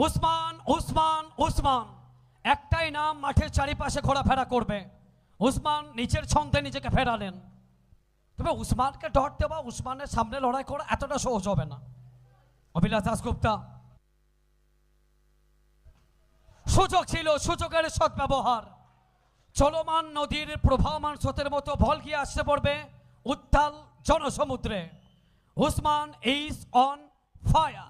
উসমান উসমান উসমান একটাই নাম মাঠের চারিপাশে ঘোরাফেরা করবে। উসমান নিচের ছন্দে নিজেকে ফেরালেন। তবে উসমানকে ডট দেওয়া, উসমানের সামনে লড়াই করা এতটা সহজ হবে না। অভিলাষ দাশগুপ্তা, সুযোগ ছিল, সুযোগের সদ্ব্যবহার। চলমান নদীর প্রবাহমান স্রোতের মতো বল গিয়ে আসতে পড়বে উত্তাল জনসমুদ্রে। Usman is on fire.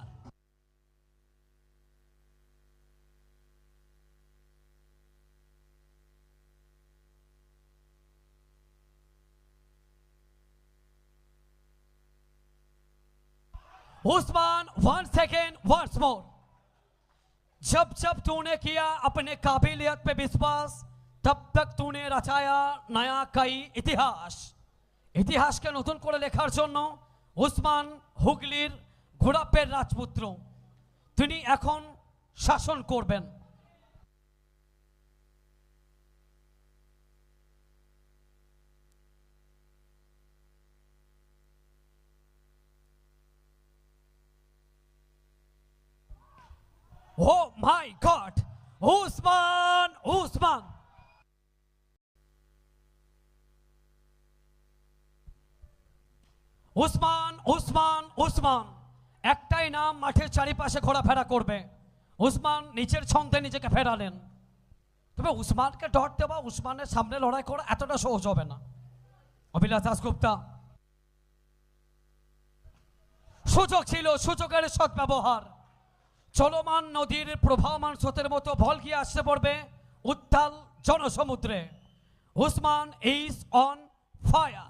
Usman one second once more. जब जब तूने किया अपने काबिलियत पे विश्वास, तब तक तूने रचाया नया कई इतिहास। इतिहास के नतून करे लेखार जोन्नो उस्मान हुगलिर घोड़ापेर राजपुत्र तिनी एखन शासन करबेन। Oh my God! Usman! Usman! Usman Usman Usman একটাই নাম মাঠের চারিপাশে ঘোরাফেরা করবে। উসমান নিচের ছন্দে নিজেকে ফেরালেন। তবে উসমানকে ডট দেওয়া, উসমানের সামনে লড়াই করা এতটা সহজ হবে না। অভিলাষ দাশগুপ্তা, সুযোগ ছিল, সুযোগের সদ্ব্যবহার। চলমান নদীর প্রবাহমান স্রোতের মতো বল গিয়ে আসতে পড়বে উত্তাল জনসমুদ্রে। Usman is on fire.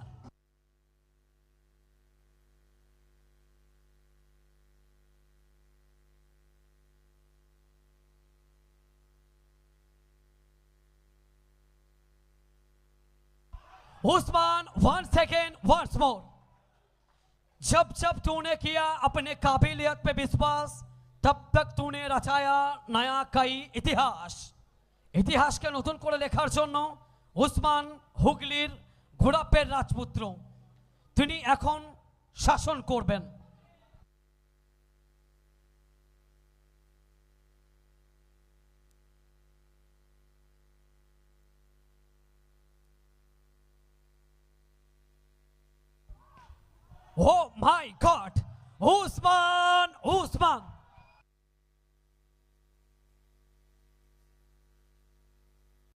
Usman one second once more. जब जब तूने किया अपने काबिलियत पे विश्वास, तब तक तूने रचाया नया कई इतिहास। इतिहास के नतून करे लेखार जोन्नो उस्मान हुगलिर घोड़ापेर राजपुत्र तिनी एखन शासन करबेन। Oh my God! Usman! Usman!